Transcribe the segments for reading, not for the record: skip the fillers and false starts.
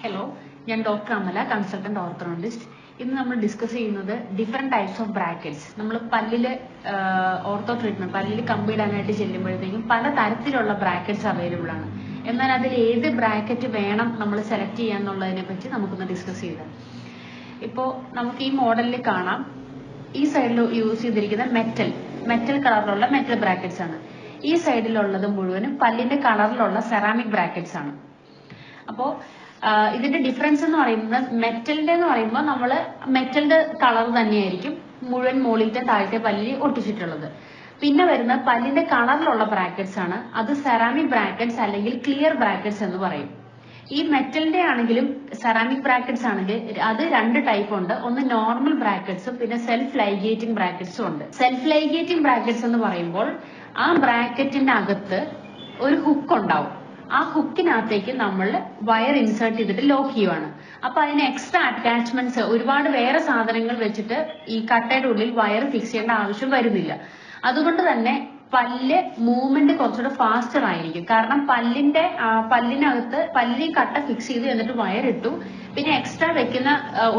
Hello, ഞാൻ doctor Amala, consultant orthodontist. ഇന്ന് നമ്മൾ ഡിസ്കസ് ചെയ്യുന്നത് ഡിഫറെന്റ് ടൈപ്സ് ഓഫ് ബ്രാക്കറ്റ്സ്. നമ്മൾ പല്ലില് ഓർത്തോ ട്രീറ്റ്മെന്റ്, പല്ലിൽ കമ്പിടാനായിട്ട് ചെല്ലുമ്പോഴത്തേക്കും പല തരത്തിലുള്ള ബ്രാക്കറ്റ്സ് അവൈലബിൾ ആണ്. എന്നാൽ അതിൽ ഏത് ബ്രാക്കറ്റ് വേണം നമ്മൾ സെലക്ട് ചെയ്യാന്നുള്ളതിനെ പറ്റി നമുക്കൊന്ന് ഡിസ്കസ് ചെയ്താൽ. ഇപ്പോൾ നമുക്ക് ഈ മോഡലിൽ കാണാം, ഈ സൈഡിൽ യൂസ് ചെയ്തിരിക്കുന്ന മെറ്റൽ കളറിലുള്ള മെറ്റൽ ബ്രാക്കറ്റ്സ് ആണ്. ഈ സൈഡിലുള്ളത് മുഴുവനും പല്ലിന്റെ കളറിലുള്ള സെറാമിക് ബ്രാക്കറ്റ്സ് ആണ്. അപ്പോൾ ഇതിന്റെ ഡിഫറൻസ് എന്ന് പറയുന്നത്, മെറ്റലിന്റെ എന്ന് പറയുമ്പോൾ നമ്മൾ മെറ്റലിന്റെ കളർ തന്നെയായിരിക്കും മുഴുവൻ മുകളിലത്തെ താഴത്തെ പല്ലിൽ ഒട്ടിച്ചിട്ടുള്ളത്. പിന്നെ വരുന്ന പല്ലിന്റെ കളറിലുള്ള ബ്രാക്കറ്റ്സ് ആണ്. അത് സെറാമിക് ബ്രാക്കറ്റ്സ് അല്ലെങ്കിൽ ക്ലിയർ ബ്രാക്കറ്റ്സ് എന്ന് പറയും. ഈ മെറ്റലിന്റെ ആണെങ്കിലും സെറാമിക് ബ്രാക്കറ്റ്സ് ആണെങ്കിൽ അത് രണ്ട് ടൈപ്പ് ഉണ്ട്. ഒന്ന് നോർമൽ ബ്രാക്കറ്റ്സും പിന്നെ സെൽഫ് ലൈഗേറ്റിംഗ് ബ്രാക്കറ്റ്സും ഉണ്ട്. സെൽഫ് ലൈഗേറ്റിംഗ് ബ്രാക്കറ്റ്സ് എന്ന് പറയുമ്പോൾ ആ ബ്രാക്കറ്റിന്റെ അകത്ത് ഒരു ഹുക്ക് ഉണ്ടാവും. ആ ഹുക്കിനകത്തേക്ക് നമ്മൾ വയർ ഇൻസേർട്ട് ചെയ്തിട്ട് ലോക്ക് ചെയ്യുവാണ്. അപ്പൊ അതിന് എക്സ്ട്രാ അറ്റാച്ച്മെന്റ്സ്, ഒരുപാട് വേറെ സാധനങ്ങൾ വെച്ചിട്ട് ഈ കട്ടയുടെ ഉള്ളിൽ വയർ ഫിക്സ് ചെയ്യേണ്ട ആവശ്യം വരുന്നില്ല. അതുകൊണ്ട് തന്നെ പല്ല് മൂവ്മെന്റ് കുറച്ചുകൂടെ ഫാസ്റ്റർ ആയിരിക്കും. കാരണം പല്ലിനകത്ത് പല്ലിൽ കട്ട ഫിക്സ് ചെയ്ത് എന്നിട്ട് വയർ ഇട്ടു, പിന്നെ എക്സ്ട്രാ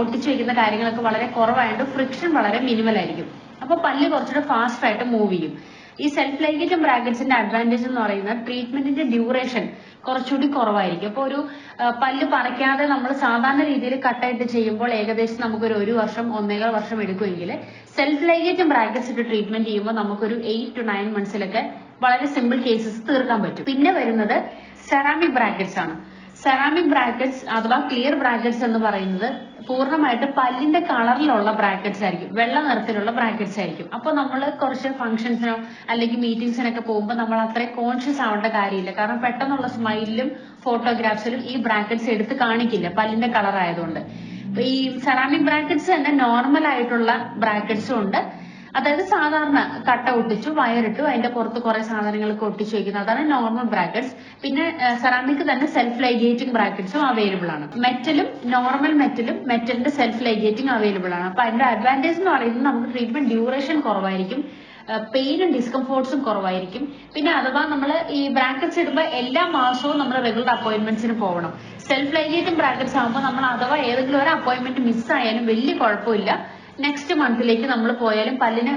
ഒട്ടിച്ചു വെക്കുന്ന കാര്യങ്ങളൊക്കെ വളരെ കുറവായതുകൊണ്ട് ഫ്രിക്ഷൻ വളരെ മിനിമൽ ആയിരിക്കും. അപ്പൊ പല്ല് കുറച്ചുകൂടെ ഫാസ്റ്റ് ആയിട്ട് മൂവ് ചെയ്യും. ഈ സെൽഫ് ലൈഗേറ്റിംഗ് ബ്രാക്കറ്റ്സിന്റെ അഡ്വാൻറ്റേജ് എന്ന് പറയുന്നത് ട്രീറ്റ്മെന്റിന്റെ ഡ്യൂറേഷൻ കുറച്ചുകൂടി കുറവായിരിക്കും. അപ്പോൾ ഒരു പല്ല് പറിക്കാതെ നമ്മൾ സാധാരണ രീതിയിൽ കട്ടായിട്ട് ചെയ്യുമ്പോൾ ഏകദേശം നമുക്കൊരു 1 വർഷം 1.25 വർഷം എടുക്കുമെങ്കിൽ സെൽഫ് ലൈഗേറ്റിംഗ് ബ്രാക്കറ്റ്സ് ഇട്ട് ട്രീറ്റ്മെന്റ് ചെയ്യുമ്പോൾ നമുക്കൊരു 8 to 9 monthsലൊക്കെ വളരെ സിമ്പിൾ കേസസ് തീർക്കാൻ പറ്റും. പിന്നെ വരുന്നത് സെറാമിക് ബ്രാക്കറ്റ്സ് ആണ്. സെറാമിക് ബ്രാക്കറ്റ്സ് അഥവാ ക്ലിയർ ബ്രാക്കറ്റ്സ് എന്ന് പറയുന്നത് പൂർണ്ണമായിട്ട് പല്ലിന്റെ കളറിലുള്ള ബ്രാക്കറ്റ്സ് ആയിരിക്കും, വെള്ള നിറത്തിലുള്ള ബ്രാക്കറ്റ്സ് ആയിരിക്കും. അപ്പൊ നമ്മൾ കുറച്ച് ഫംഗ്ഷൻസിനോ അല്ലെങ്കിൽ മീറ്റിംഗ്സിനൊക്കെ പോകുമ്പോൾ നമ്മൾ അത്രയും കോൺഷ്യസ് ആവേണ്ട കാര്യമില്ല. കാരണം പെട്ടെന്നുള്ള സ്മൈലിലും ഫോട്ടോഗ്രാഫ്സിലും ഈ ബ്രാക്കറ്റ്സ് എടുത്ത് കാണിക്കില്ല, പല്ലിന്റെ കളർ ആയതുകൊണ്ട്. ഈ സെറാമിക് ബ്രാക്കറ്റ്സ് തന്നെ നോർമൽ ആയിട്ടുള്ള ബ്രാക്കറ്റ്സും ഉണ്ട്. അതായത് സാധാരണ കട്ട ഒട്ടിച്ചു വയറിട്ടു അതിന്റെ പുറത്ത് കുറെ സാധനങ്ങളൊക്കെ ഒട്ടിച്ചു വെക്കുന്നത്, അതാണ് നോർമൽ ബ്രാക്കറ്റ്സ്. പിന്നെ സെറാമിക് തന്നെ സെൽഫ് ലൈഗേറ്റിംഗ് ബ്രാക്കറ്റ്സും അവൈലബിൾ ആണ്. നോർമൽ മെറ്റലിന്റെ സെൽഫ് ലൈഗേറ്റിംഗ് അവൈലബിൾ ആണ്. അപ്പൊ അതിന്റെ അഡ്വാൻറ്റേജ് എന്ന് പറയുന്നത് നമുക്ക് ട്രീറ്റ്മെന്റ് ഡ്യൂറേഷൻ കുറവായിരിക്കും, പെയിനും ഡിസ്കംഫോർട്ട്സും കുറവായിരിക്കും. പിന്നെ അഥവാ നമ്മൾ ഈ ബ്രാക്കറ്റ്സ് ഇടുമ്പോൾ എല്ലാ മാസവും നമ്മൾ റെഗുലർ അപ്പോയിന്റ്മെന്റ്സിന് പോകണം. സെൽഫ് ലൈഗേറ്റിംഗ് ബ്രാക്കറ്റ്സ് ആകുമ്പോൾ നമ്മൾ അഥവാ ഏതെങ്കിലും ഒരു അപ്പോയിന്റ്മെന്റ് മിസ്സായാലും വലിയ കുഴപ്പമില്ല, നെക്സ്റ്റ് മന്തിലേക്ക് നമ്മൾ പോയാലും പല്ലിന്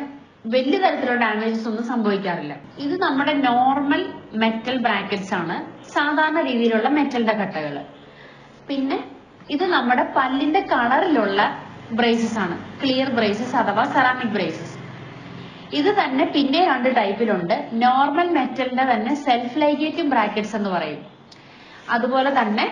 വലിയ തരത്തിലുള്ള ഡാമേജസ് ഒന്നും സംഭവിക്കാറില്ല. ഇത് നമ്മുടെ നോർമൽ മെറ്റൽ ബ്രാക്കറ്റ്സ് ആണ്, സാധാരണ രീതിയിലുള്ള മെറ്റലിന്റെ കട്ടകൾ. പിന്നെ ഇത് നമ്മുടെ പല്ലിന്റെ കളറിലുള്ള ബ്രേസസ് ആണ്, ക്ലിയർ ബ്രേസസ് അഥവാ സെറാമിക് ബ്രേസസ്. ഇത് തന്നെ പിന്നെ 2 ടൈപ്പിലുണ്ട്. നോർമൽ മെറ്റലിന്റെ തന്നെ സെൽഫ് ലൈഗേറ്റിംഗ് ബ്രാക്കറ്റ്സ് എന്ന് പറയും. അതുപോലെ തന്നെ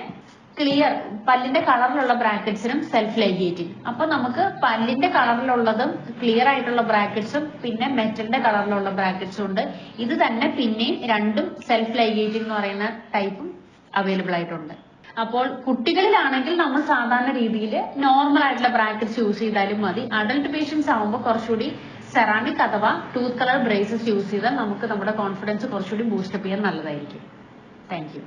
ക്ലിയർ പല്ലിന്റെ കളറിലുള്ള ബ്രാക്കറ്റ്സിനും സെൽഫ് ലൈഗേറ്റിംഗ്. അപ്പൊ നമുക്ക് പല്ലിന്റെ കളറിലുള്ളതും ക്ലിയർ ആയിട്ടുള്ള ബ്രാക്കറ്റ്സും പിന്നെ മെറ്റലിന്റെ കളറിലുള്ള ബ്രാക്കറ്റ്സും ഉണ്ട്. ഇത് തന്നെ പിന്നെയും 2 സെൽഫ് ലൈഗേറ്റിംഗ് എന്ന് പറയുന്ന ടൈപ്പും അവൈലബിൾ ആയിട്ടുണ്ട്. അപ്പോൾ കുട്ടികളിലാണെങ്കിൽ നമ്മൾ സാധാരണ രീതിയിൽ നോർമൽ ആയിട്ടുള്ള ബ്രാക്കറ്റ്സ് യൂസ് ചെയ്താലും മതി. അഡൽട്ട് പേഷ്യൻസ് ആകുമ്പോൾ കുറച്ചുകൂടി സെറാമിക് അഥവാ ടൂത്ത് കളർ ബ്രേസസ് യൂസ് ചെയ്താൽ നമുക്ക് നമ്മുടെ കോൺഫിഡൻസ് കുറച്ചുകൂടി ബൂസ്റ്റപ്പ് ചെയ്യാൻ നല്ലതായിരിക്കും. Thank you.